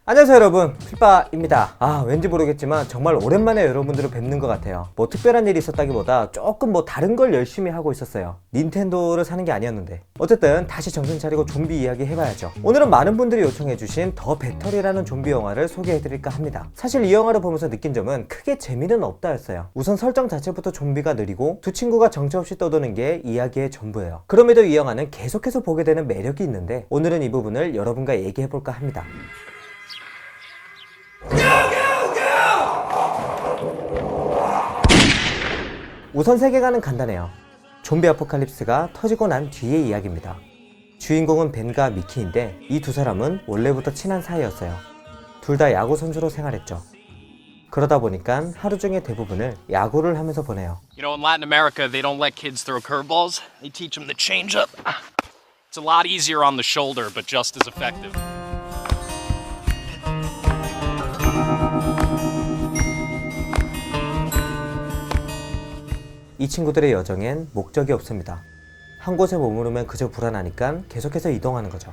안녕하세요 여러분, 필바입니다. 왠지 모르겠지만 정말 오랜만에 여러분들을 뵙는 것 같아요. 뭐 특별한 일이 있었다기보다 조금 다른 걸 열심히 하고 있었어요. 닌텐도를 사는 게 아니었는데 어쨌든 다시 정신 차리고 좀비 이야기 해봐야죠. 오늘은 많은 분들이 요청해주신 더 배터리라는 좀비 영화를 소개해드릴까 합니다. 사실 이 영화를 보면서 느낀 점은 크게 재미는 없다였어요. 우선 설정 자체부터 좀비가 느리고 두 친구가 정처 없이 떠도는 게 이야기의 전부예요. 그럼에도 이 영화는 계속해서 보게 되는 매력이 있는데 오늘은 이 부분을 여러분과 얘기해볼까 합니다. 우선 세계관은 간단해요. 좀비 아포칼립스가 터지고 난 뒤의 이야기입니다. 주인공은 벤과 미키인데 이 두 사람은 원래부터 친한 사이였어요. 둘 다 야구 선수로 생활했죠. 그러다 보니까 하루 중에 대부분을 야구를 하면서 보내요. You know, in Latin America, they don't let kids throw curveballs. They teach them the change up. It's a lot easier on the shoulder, but just as effective. 이 친구들의 여정엔 목적이 없습니다. 한 곳에 머무르면 그저 불안하니까 계속해서 이동하는 거죠.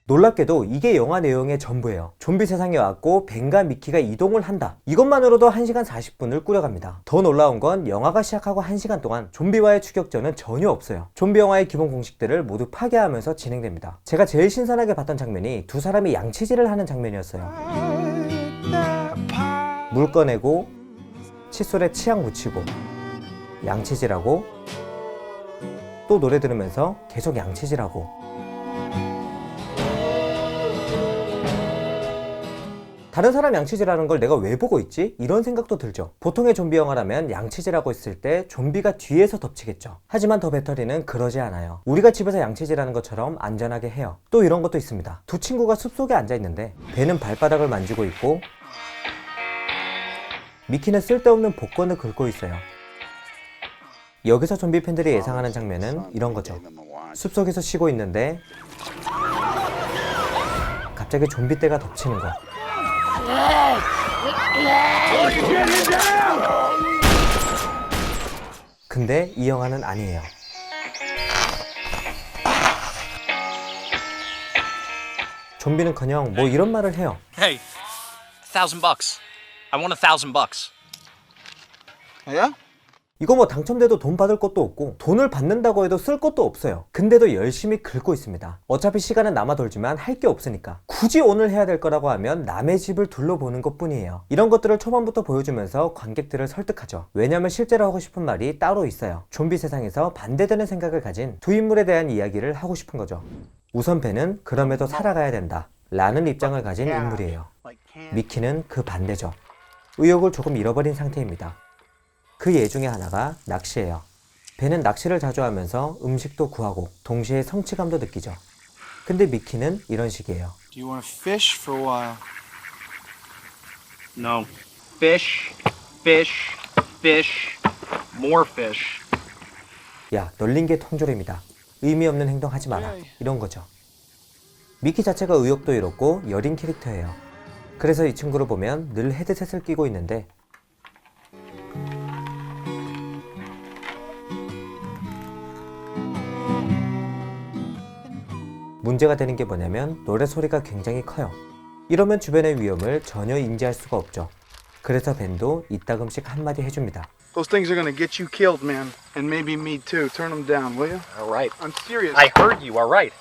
놀랍게도 이게 영화 내용의 전부예요. 좀비 세상에 왔고 벤과 미키가 이동을 한다. 이것만으로도 1시간 40분을 꾸려갑니다. 더 놀라운 건 영화가 시작하고 1시간 동안 좀비와의 추격전은 전혀 없어요. 좀비 영화의 기본 공식들을 모두 파괴하면서 진행됩니다. 제가 제일 신선하게 봤던 장면이 두 사람이 양치질을 하는 장면이었어요. 물 꺼내고 칫솔에 치약 묻히고 양치질하고 또 노래 들으면서 계속 양치질하고 다른 사람 양치질하는 걸 내가 왜 보고 있지? 이런 생각도 들죠. 보통의 좀비 영화라면 양치질하고 있을 때 좀비가 뒤에서 덮치겠죠. 하지만 더 배터리는 그러지 않아요. 우리가 집에서 양치질하는 것처럼 안전하게 해요. 또 이런 것도 있습니다. 두 친구가 숲속에 앉아있는데 벤은 발바닥을 만지고 있고 미키는 쓸데없는 복권을 긁고 있어요. 여기서 좀비 팬들이 예상하는 장면은 이런 거죠. 숲속에서 쉬고 있는데 갑자기 좀비 떼가 덮치는 거. 근데 이 영화는 아니에요. 좀비는커녕 뭐 이런 말을 해요. Hey, $1,000. I want $1,000. Yeah? 이거 뭐 당첨돼도 돈 받을 것도 없고 돈을 받는다고 해도 쓸 것도 없어요. 근데도 열심히 긁고 있습니다. 어차피 시간은 남아 돌지만 할 게 없으니까 굳이 오늘 해야 될 거라고 하면 남의 집을 둘러보는 것 뿐이에요. 이런 것들을 초반부터 보여주면서 관객들을 설득하죠. 왜냐면 실제로 하고 싶은 말이 따로 있어요. 좀비 세상에서 반대되는 생각을 가진 두 인물에 대한 이야기를 하고 싶은 거죠. 우선 벤은 그럼에도 살아가야 된다 라는 입장을 가진 인물이에요. 미키는 그 반대죠. 의욕을 조금 잃어버린 상태입니다. 그 예 중에 하나가 낚시예요. 벤은 낚시를 자주 하면서 음식도 구하고 동시에 성취감도 느끼죠. 근데 미키는 이런 식이에요. Do you want to fish for a while? No. Fish, fish, fish, more fish. 야, 널린 게 통조림이다. 의미 없는 행동 하지 마라. 이런 거죠. 미키 자체가 의욕도 잃었고 여린 캐릭터예요. 그래서 이 친구를 보면 늘 헤드셋을 끼고 있는데 문제가 되는 게 뭐냐면 노래 소리가 굉장히 커요. 이러면 주변의 위험을 전혀 인지할 수가 없죠. 그래서 벤도 이따금씩 한마디 해줍니다. Those things are gonna get you killed, man. And maybe me too. Turn them down, will you? All right. I'm serious. I heard you, all right.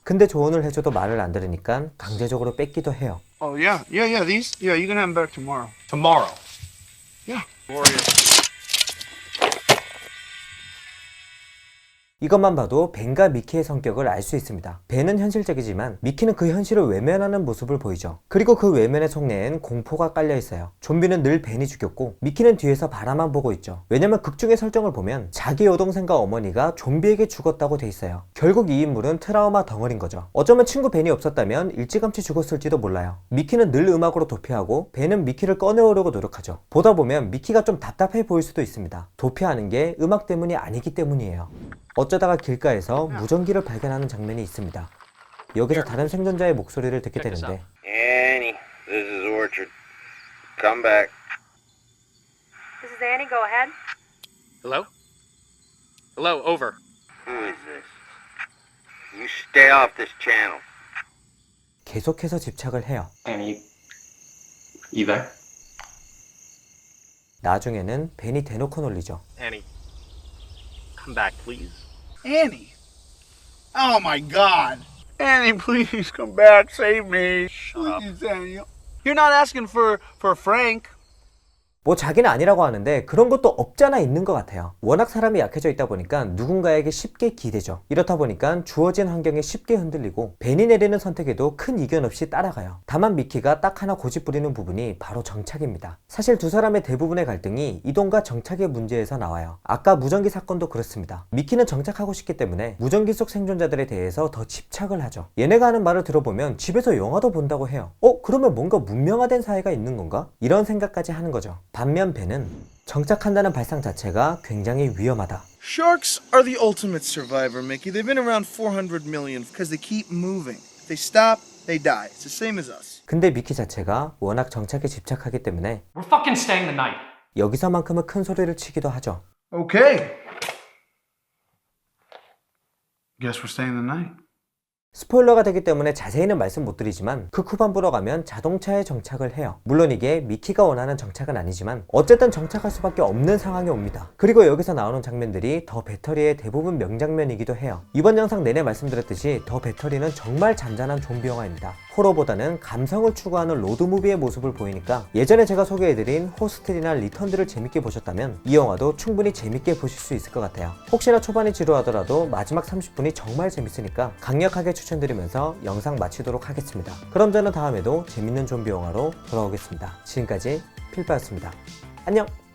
근데 조언을 해줘도 말을 안 들으니까 강제적으로 뺏기도 해요. Oh, yeah. These? Yeah, you can have them back tomorrow. Tomorrow. Yeah. Glorious. 이것만 봐도 벤과 미키의 성격을 알 수 있습니다. 벤은 현실적이지만 미키는 그 현실을 외면하는 모습을 보이죠. 그리고 그 외면의 속내엔 공포가 깔려 있어요. 좀비는 늘 벤이 죽였고 미키는 뒤에서 바라만 보고 있죠. 왜냐면 극중의 설정을 보면 자기 여동생과 어머니가 좀비에게 죽었다고 돼 있어요. 결국 이 인물은 트라우마 덩어리인 거죠. 어쩌면 친구 벤이 없었다면 일찌감치 죽었을지도 몰라요. 미키는 늘 음악으로 도피하고 벤은 미키를 꺼내오려고 노력하죠. 보다 보면 미키가 좀 답답해 보일 수도 있습니다. 도피하는 게 음악 때문이 아니기 때문이에요. 어쩌다가 길가에서 무전기를 발견하는 장면이 있습니다. 여기서 다른 생존자의 목소리를 듣게 되는데 Annie, this is Orchard. Come back. This is Annie. Go ahead. Hello? Hello, over. Who is this? You stay off this channel. 계속해서 집착을 해요. Annie, you there? 나중에는 벤이 대놓고 놀리죠. Annie, come back, please. Annie. Oh my God. Annie, please come back. Save me. Please, Annie. You're not asking for Frank. 뭐 자기는 아니라고 하는데 그런 것도 없잖아 있는 것 같아요. 워낙 사람이 약해져 있다 보니까 누군가에게 쉽게 기대죠. 이렇다 보니까 주어진 환경에 쉽게 흔들리고 벤이 내리는 선택에도 큰 이견 없이 따라가요. 다만 미키가 딱 하나 고집부리는 부분이 바로 정착입니다. 사실 두 사람의 대부분의 갈등이 이동과 정착의 문제에서 나와요. 아까 무전기 사건도 그렇습니다. 미키는 정착하고 싶기 때문에 무전기 속 생존자들에 대해서 더 집착을 하죠. 얘네가 하는 말을 들어보면 집에서 영화도 본다고 해요. 그러면 뭔가 문명화된 사회가 있는 건가? 이런 생각까지 하는 거죠. 반면 벤은 정착한다는 발상 자체가 굉장히 위험하다. Sharks are the ultimate survivor, Mickey. They've been around 400 million because they keep moving. If they stop, they die. It's the same as us. 근데 미키 자체가 워낙 정착에 집착하기 때문에 We're fucking staying the night. 여기서만큼은 큰 소리를 치기도 하죠. Okay. Guess we're staying the night. 스포일러가 되기 때문에 자세히는 말씀 못 드리지만 극 후반부로 가면 자동차에 정착을 해요. 물론 이게 미키가 원하는 정착은 아니지만 어쨌든 정착할 수밖에 없는 상황이 옵니다. 그리고 여기서 나오는 장면들이 더 배터리의 대부분 명장면이기도 해요. 이번 영상 내내 말씀드렸듯이 더 배터리는 정말 잔잔한 좀비 영화입니다. 호러보다는 감성을 추구하는 로드무비의 모습을 보이니까 예전에 제가 소개해드린 호스텔이나 리턴들을 재밌게 보셨다면 이 영화도 충분히 재밌게 보실 수 있을 것 같아요. 혹시나 초반이 지루하더라도 마지막 30분이 정말 재밌으니까 강력하게 추천드리면서 영상 마치도록 하겠습니다. 그럼 저는 다음에도 재밌는 좀비 영화로 돌아오겠습니다. 지금까지 필바였습니다. 안녕!